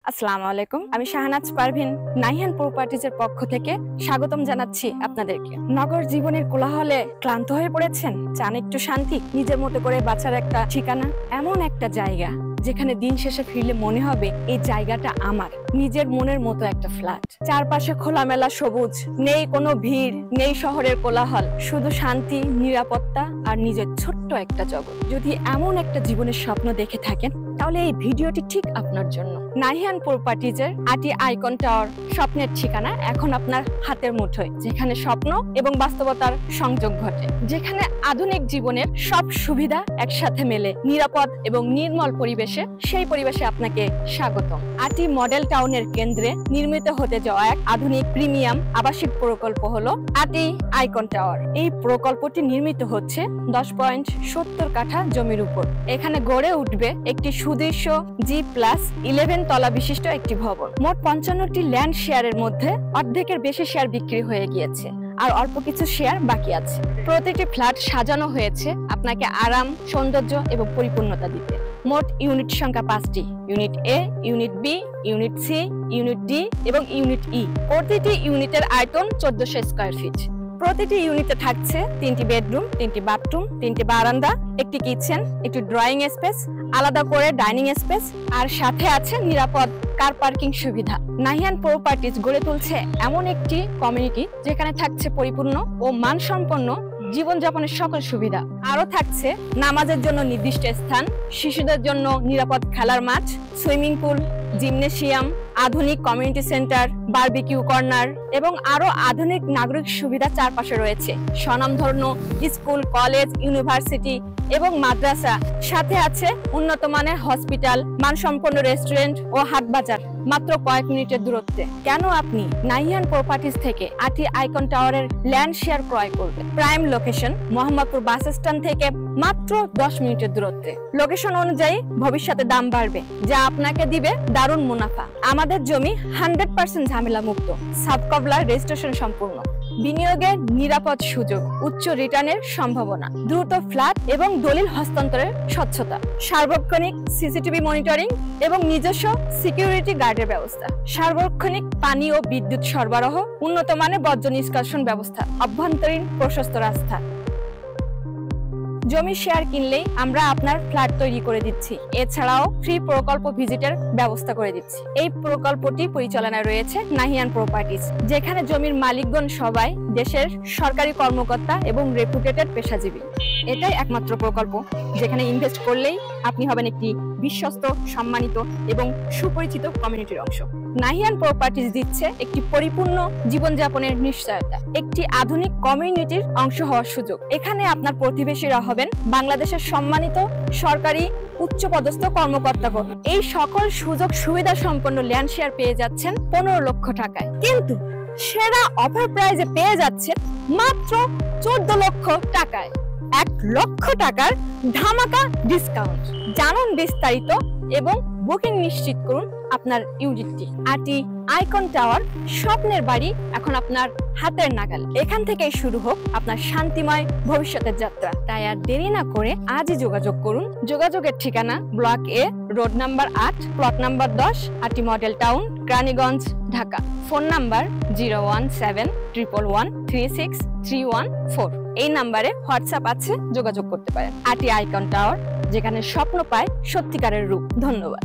আসসালামু আলাইকুম, আমি শাহনাজ পারভিন নাহিয়ান প্রপার্টিজের পক্ষ থেকে স্বাগতম জানাচ্ছি আপনাদেরকে। নগর জীবনের কোলাহলে ক্লান্ত হয়ে পড়েছেন, চান একটু শান্তি, নিজের মতো করে বাঁচার একটা ঠিকানা, এমন একটা জায়গা যেখানে দিন শেষে ফিরলে মনে হবে এই জায়গাটা আমার, নিজের মনের মতো একটা ফ্ল্যাট। চারপাশে খোলামেলা সবুজ, নেই কোনো ভিড়, নেই শহরের কোলাহল, শুধু শান্তি, নিরাপত্তা আর নিজের ছোট্ট একটা জগৎ। যদি এমন একটা জীবনের স্বপ্ন দেখে থাকেন তাহলে এই ভিডিওটি ঠিক আপনার জন্য। নাহিয়ান প্রপার্টিজের আটি আইকন টাওয়ার স্বপ্নের ঠিকানা এখন আপনার হাতের মুঠোয়, যেখানে স্বপ্ন এবং বাস্তবতার সংযোগ ঘটে, যেখানে আধুনিক জীবনের সব সুবিধা একসাথে মেলে নিরাপদ এবং নির্মল পরিবেশে। সেই পরিবেশে আপনাকে স্বাগতম। আটি মডেল টাউনের কেন্দ্রে নির্মিত হতে যাওয়া এক আধুনিক প্রিমিয়াম আবাসিক প্রকল্প হলো আটি আইকন টাওয়ার। এই প্রকল্পটি নির্মিত হচ্ছে 10.70 কাঠা জমির উপর। এখানে গড়ে উঠবে একটি সুদৃশ্য G+11 তলা বিশিষ্ট একটি ভবন। মোট 55টি ল্যান্ড শেয়ারের মধ্যে অর্ধেকের বেশি শেয়ার বিক্রি হয়ে গিয়েছে, আর অল্প কিছু শেয়ার বাকি আছে। প্রতিটি ফ্ল্যাট সাজানো হয়েছে আপনাকে আরাম, সৌন্দর্য এবং পরিপূর্ণতা দিতে। মোট ইউনিট সংখ্যা 5টি: unit A, unit B, unit C, unit D এবং ইউনিট ই। প্রতিটি ইউনিটের আয়তন 1400 স্কয়ার ফিট। প্রতিটি ইউনিটে থাকছে 3টি বেডরুম, 3টি বাথরুম, 3টি বারান্দা, একটি কিচেন, একটি ড্রয়িং স্পেস, আলাদা করে ডাইনিং স্পেস, আর সাথে আছে নিরাপদ কার পার্কিং সুবিধা। নাহিয়ান প্রপার্টিজ গড়ে তুলছে এমন একটি কমিউনিটি যেখানে থাকছে পরিপূর্ণ ও মানসম্পন্ন জীবনযাপনের সকল সুবিধা। আরো থাকছে নামাজের জন্য নির্দিষ্ট স্থান, শিশুদের জন্য নিরাপদ খেলার মাঠ, সুইমিং পুল, জিমনেশিয়াম, আধুনিক কমিউনিটি সেন্টার, বারবিকিউ কর্নার এবং আরো আধুনিক নাগরিক সুবিধা চারপাশে রয়েছে। স্বনামধন্য স্কুল, কলেজ, ইউনিভার্সিটি এবং মাদ্রাসা, সাথে আছে উন্নত মানের হসপিটাল, মানসম্পন্ন রেস্টুরেন্ট ও হাট বাজার মাত্র কয়েক মিনিটের দূরত্বে। কেন আপনি নাহিয়ান প্রপার্টিজ থেকে আটি আইকন টাওয়ারের ল্যান্ড শেয়ার ক্রয় করবেন? Prime location, Mohammadpur bus stand থেকে মাত্র 10 মিনিটের দূরত্বে। লোকেশন অনুযায়ী ভবিষ্যতে দাম বাড়বে, যা আপনাকে দিবে দারুণ মুনাফা। আমাদের জমি 100% ঝামেলা মুক্ত, সাবকবলার রেজিস্ট্রেশন সম্পূর্ণ, বিনিয়োগের নিরাপদ সুযোগ, উচ্চ রিটার্নের সম্ভাবনা, দ্রুত ফ্ল্যাট এবং দলিল হস্তান্তরের স্বচ্ছতা, সার্বক্ষণিক সিসিটিভি মনিটরিং এবং নিজস্ব সিকিউরিটি গার্ডের ব্যবস্থা, সার্বক্ষণিক পানি ও বিদ্যুৎ সরবরাহ, উন্নত মানের বর্জ্য নিষ্কাশন ব্যবস্থা, অভ্যন্তরীণ প্রশস্ত রাস্তা। জমি শেয়ার কিনলেই আমরা আপনার ফ্ল্যাট তৈরি করে দিচ্ছি। এছাড়াও ফ্রি প্রকল্প ভিজিটের ব্যবস্থা করে দিচ্ছি। এই প্রকল্পটি পরিচালনায় রয়েছে নাহিয়ান প্রপার্টিজ, যেখানে জমির মালিকগণ সবাই দেশের সরকারি কর্মকর্তা এবং রেপুটেটেড পেশাজীবী। এটাই একমাত্র প্রকল্প যেখানে ইনভেস্ট করলেই আপনি হবেন একটি বিশ্বস্ত, সম্মানিত এবং সুপরিচিত কমিউনিটির অংশ। নাহিয়ান প্রপার্টিজ দিচ্ছে একটি পরিপূর্ণ জীবনযাপনের নিশ্চয়তা, একটি আধুনিক কমিউনিটির অংশ হওয়ার সুযোগ। এখানে আপনার প্রতিবেশীরা হবেন বাংলাদেশের সম্মানিত সরকারি উচ্চপদস্থ কর্মকর্তাগণ। এই সকল সুযোগ সুবিধা সম্পন্ন ল্যান্ড শেয়ার পেয়ে যাচ্ছেন 15 লক্ষ টাকায়, কিন্তু সেরা অফার প্রাইজে পেয়ে যাচ্ছেন মাত্র 14 লক্ষ টাকায়। 1 লক্ষ টাকার ধামাকা ডিসকাউন্ট। জানুন বিস্তারিত এবং বুকিং নিশ্চিত করুন আপনার ইউনিটটি। আটি আইকন টাওয়ার, স্বপ্নের বাড়ি এখন আপনার হাতের নাগাল। এখান থেকেই শুরু হোক আপনার শান্তিময় ভবিষ্যতের যাত্রা। তাই আর দেরি না করে আজই যোগাযোগ করুন। যোগাযোগের ঠিকানা ব্লক এ, রোড নাম্বার 8, প্লট নাম্বার 10, আটি model town, Raniganj, Dhaka. Phone number 01711136314। এই নাম্বারে হোয়াটসঅ্যাপ আছে, যোগাযোগ করতে পারেন। আটি আইকন টাওয়ার, যেখানে স্বপ্ন পায় সত্যিকারের রূপ। ধন্যবাদ।